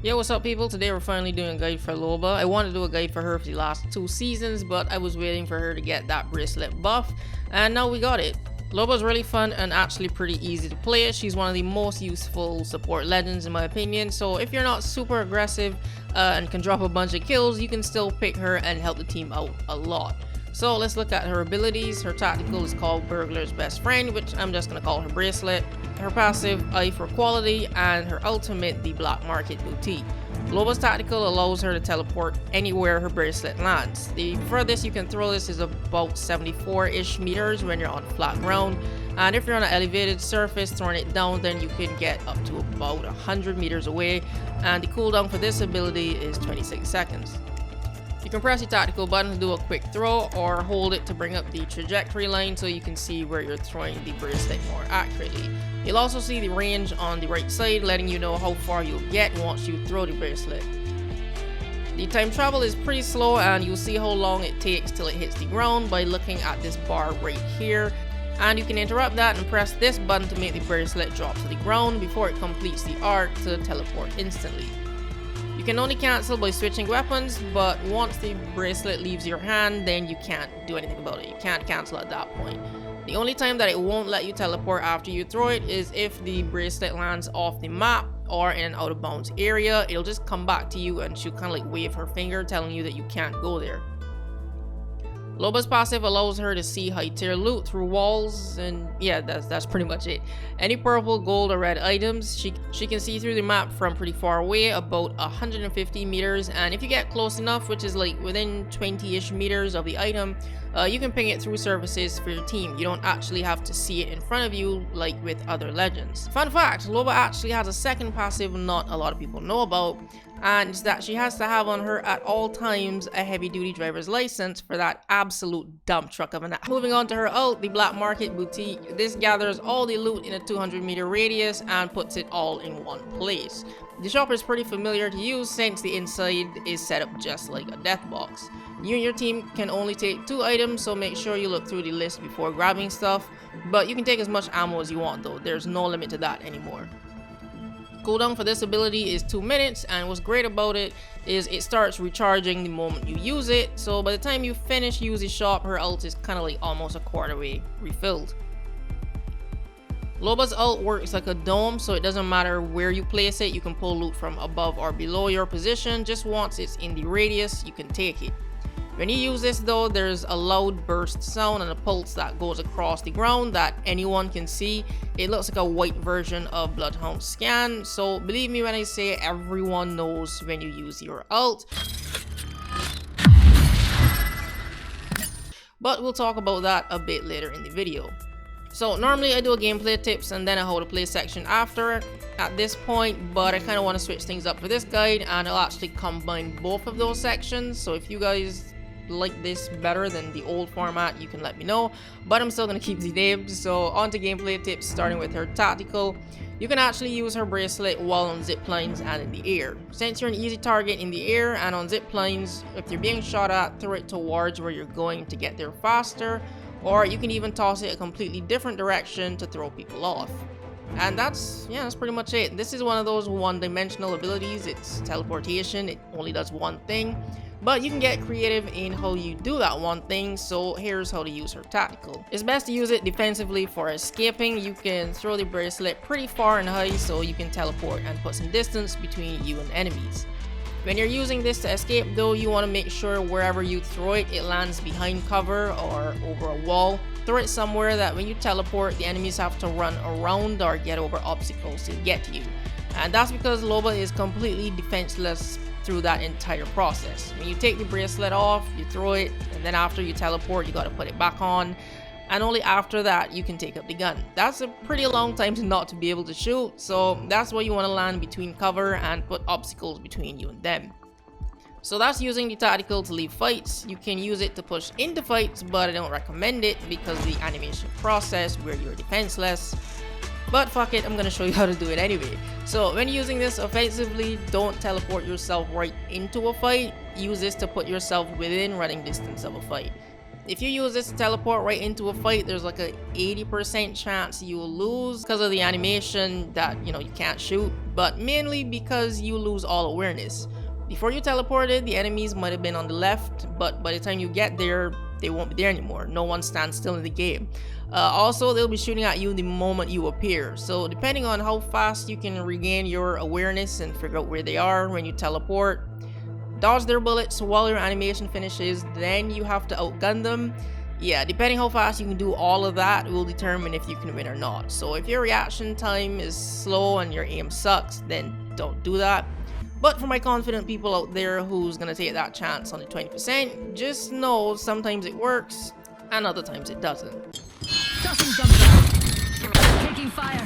Yo, what's up people? Today we're finally doing a guide for Loba. I wanted to do a guide for her for the last 2 seasons, but I was waiting for her to get that bracelet buff, and now we got it. Loba's really fun and actually pretty easy to play. She's one of the most useful support legends in my opinion, so if you're not super aggressive and can drop a bunch of kills, you can still pick her and help the team out a lot. So let's look at her abilities. Her tactical is called Burglar's Best Friend, which I'm just going to call her Bracelet. Her passive, Eye for Quality, and her ultimate, the Black Market Boutique. Loba's tactical allows her to teleport anywhere her bracelet lands. The furthest you can throw this is about 74-ish meters when you're on flat ground, and if you're on an elevated surface throwing it down, then you can get up to about 100 meters away, and the cooldown for this ability is 26 seconds. You can press the tactical button to do a quick throw, or hold it to bring up the trajectory line so you can see where you're throwing the bracelet more accurately. You'll also see the range on the right side, letting you know how far you'll get once you throw the bracelet. The time travel is pretty slow, and you'll see how long it takes till it hits the ground by looking at this bar right here. And you can interrupt that and press this button to make the bracelet drop to the ground before it completes the arc to teleport instantly. You can only cancel by switching weapons, but once the bracelet leaves your hand, then you can't do anything about it. You can't cancel at that point. The only time that it won't let you teleport after you throw it is if the bracelet lands off the map or in an out of bounds area. It'll just come back to you and she'll kind of like wave her finger telling you that you can't go there. Loba's passive allows her to see high tier loot through walls, and yeah, that's pretty much it. Any purple, gold, or red items, she can see through the map from pretty far away, about 150 meters, and if you get close enough, which is like within 20-ish meters of the item, you can ping it through surfaces for your team. You don't actually have to see it in front of you like with other legends. Fun fact, Loba actually has a second passive not a lot of people know about, and it's that she has to have on her at all times a heavy duty driver's license for that absolute dump truck of an app. Moving on to her ult, the Black Market Boutique. This gathers all the loot in a 200-meter radius and puts it all in one place. The shop is pretty familiar to use since the inside is set up just like a death box. You and your team can only take 2 items, so make sure you look through the list before grabbing stuff, but you can take as much ammo as you want though. There's no limit to that anymore. Cooldown for this ability is 2 minutes, and what's great about it is it starts recharging the moment you use it, so by the time you finish using shop, her ult is kind of like almost a quarter way refilled. Loba's ult works like a dome, so it doesn't matter where you place it, you can pull loot from above or below your position. Just once it's in the radius, you can take it. When you use this though, there's a loud burst sound and a pulse that goes across the ground that anyone can see. It looks like a white version of Bloodhound Scan, so believe me when I say everyone knows when you use your ult. But we'll talk about that a bit later in the video. So normally I do a gameplay tips and then a how to play section after at this point, but I kind of want to switch things up for this guide, and I'll actually combine both of those sections. So if you guys like this better than the old format, you can let me know, but I'm still gonna keep the names. So on to gameplay tips, starting with her tactical. You can actually use her bracelet while on zip lines and in the air. Since you're an easy target in the air and on zip lines, if you're being shot at, throw it towards where you're going to get there faster, or you can even toss it a completely different direction to throw people off. And that's pretty much it. This is one of those one-dimensional abilities. It's teleportation. It only does one thing, but you can get creative in how you do that one thing. So here's how to use her tactical. It's best to use it defensively for escaping. You can throw the bracelet pretty far and high so you can teleport and put some distance between you and enemies. When you're using this to escape though, you want to make sure wherever you throw it, it lands behind cover or over a wall. Throw it somewhere that when you teleport, the enemies have to run around or get over obstacles to get to you. And that's because Loba is completely defenseless through that entire process. When you take the bracelet off, you throw it, and then after you teleport, you gotta put it back on. And only after that, you can take up the gun. That's a pretty long time to not to be able to shoot, so that's why you want to land between cover and put obstacles between you and them. So that's using the tactical to leave fights. You can use it to push into fights, but I don't recommend it because the animation process where you're defenseless. But fuck it, I'm gonna show you how to do it anyway. So when using this offensively, don't teleport yourself right into a fight. Use this to put yourself within running distance of a fight. If you use this to teleport right into a fight, there's like a 80% chance you will lose because of the animation that, you can't shoot, but mainly because you lose all awareness. Before you teleported, the enemies might have been on the left, but by the time you get there, they won't be there anymore. No one stands still in the game. Also, they'll be shooting at you the moment you appear. So depending on how fast you can regain your awareness and figure out where they are when you teleport, dodge their bullets while your animation finishes, then you have to outgun them. Yeah, depending how fast you can do all of that will determine if you can win or not. So if your reaction time is slow and your aim sucks, then don't do that. But for my confident people out there who's gonna take that chance on the 20%, just know sometimes it works and other times it doesn't. Tossing jump down. Taking fire.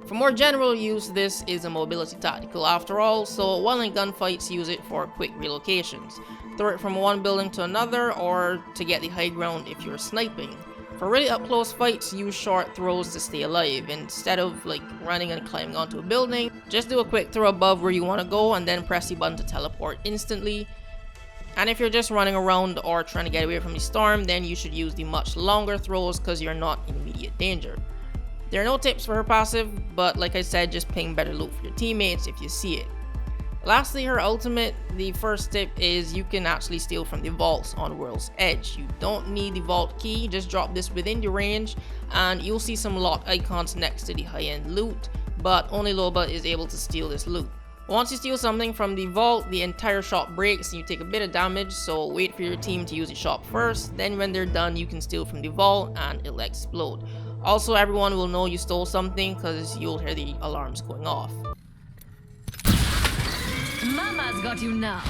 For more general use, this is a mobility tactical after all, so while in gunfights, use it for quick relocations. Throw it from one building to another, or to get the high ground if you're sniping. For really up close fights, use short throws to stay alive. Instead of running and climbing onto a building, just do a quick throw above where you want to go and then press the button to teleport instantly. And if you're just running around or trying to get away from the storm, then you should use the much longer throws because you're not in immediate danger. There are no tips for her passive, but like I said, just ping better loot for your teammates if you see it. Lastly, her ultimate, the first tip is you can actually steal from the vaults on World's Edge. You don't need the vault key, just drop this within the range and you'll see some lock icons next to the high-end loot, but only Loba is able to steal this loot. Once you steal something from the vault, the entire shop breaks and you take a bit of damage, so wait for your team to use the shop first, then when they're done you can steal from the vault and it'll explode. Also, everyone will know you stole something because you'll hear the alarms going off. Mama's got you now.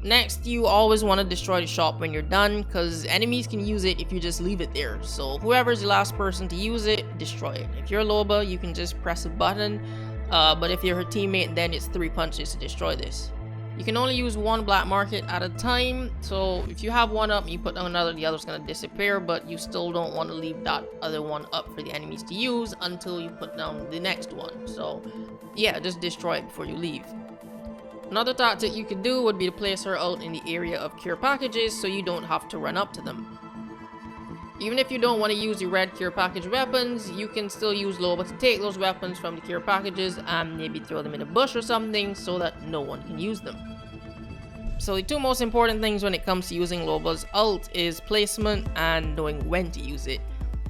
Next, you always want to destroy the shop when you're done, because enemies can use it if you just leave it there. So whoever's the last person to use it, destroy it. If you're Loba, you can just press a button, but if you're her teammate, then it's 3 punches to destroy this. You can only use one black market at a time, so if you have one up and you put down another, the other's going to disappear, but you still don't want to leave that other one up for the enemies to use until you put down the next one. So yeah, just destroy it before you leave. Another tactic you could do would be to place her out in the area of cure packages so you don't have to run up to them. Even if you don't want to use the red cure package weapons, you can still use Loba to take those weapons from the cure packages and maybe throw them in a bush or something so that no one can use them. So the two most important things when it comes to using Loba's ult is placement and knowing when to use it.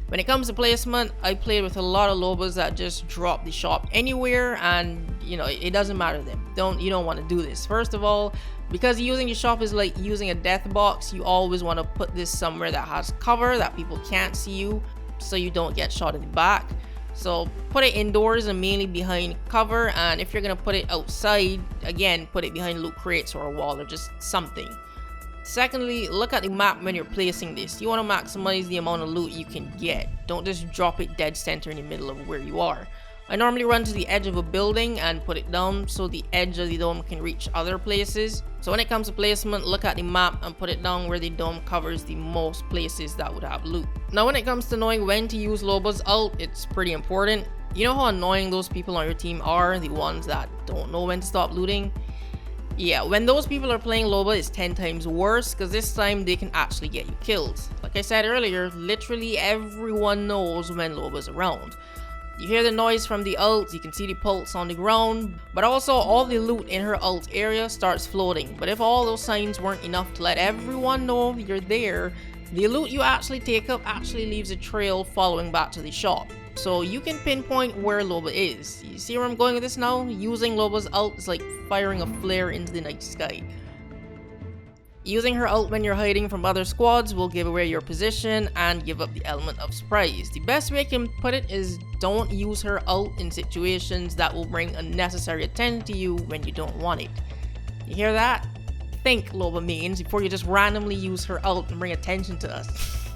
When it comes to placement, I played with a lot of Lobas that just drop the shop anywhere and it doesn't matter to them. You don't want to do this. First of all, because using your shop is like using a death box, you always want to put this somewhere that has cover that people can't see you so you don't get shot in the back. So put it indoors and mainly behind cover, and if you're gonna put it outside, again, put it behind loot crates or a wall or just something. Secondly, look at the map when you're placing this. You want to maximize the amount of loot you can get. Don't just drop it dead center in the middle of where you are. I normally run to the edge of a building and put it down so the edge of the dome can reach other places. So when it comes to placement, look at the map and put it down where the dome covers the most places that would have loot. Now when it comes to knowing when to use Loba's ult, it's pretty important. You know how annoying those people on your team are, the ones that don't know when to stop looting? Yeah, when those people are playing Loba, it's 10 times worse because this time they can actually get you killed. Like I said earlier, literally everyone knows when Loba's around. You hear the noise from the ult, you can see the pulse on the ground, but also all the loot in her ult area starts floating. But if all those signs weren't enough to let everyone know you're there, the loot you actually take up actually leaves a trail following back to the shop. So you can pinpoint where Loba is. You see where I'm going with this now? Using Loba's ult is like firing a flare into the night sky. Using her ult when you're hiding from other squads will give away your position and give up the element of surprise. The best way I can put it is don't use her ult in situations that will bring unnecessary attention to you when you don't want it. You hear that? Think, Loba mains, before you just randomly use her ult and bring attention to us.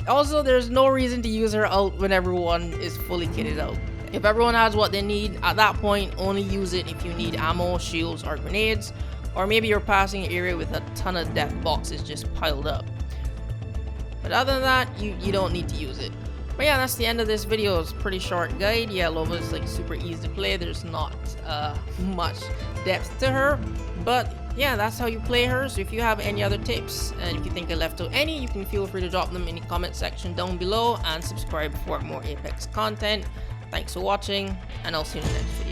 Also, there's no reason to use her ult when everyone is fully kitted out. If everyone has what they need, at that point, only use it if you need ammo, shields, or grenades, or maybe you're passing an area with a ton of death boxes just piled up. But other than that, you don't need to use it. But yeah, that's the end of this video. It's a pretty short guide. Yeah, Loba is like super easy to play. There's not much depth to her, but yeah, that's how you play her. So if you have any other tips, and if you think I left out any, you can feel free to drop them in the comment section down below, and subscribe for more Apex content. Thanks for watching, and I'll see you in the next video.